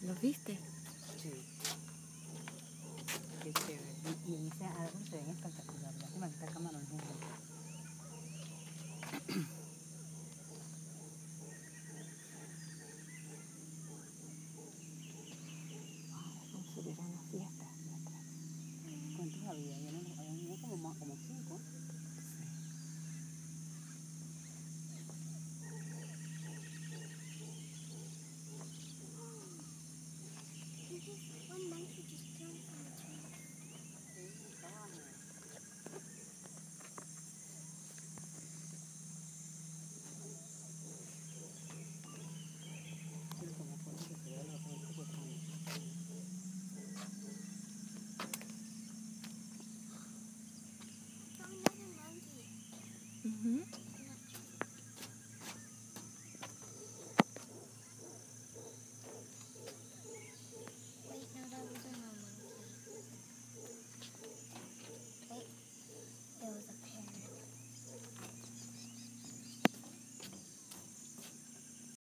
¿Los viste? Sí. Qué chévere. Y en ese árbol se ven espectacular. Lástima que esta cámara no es muy buena. Era una fiesta de atrás. ¿Cuántos había? Había como 5. Sí.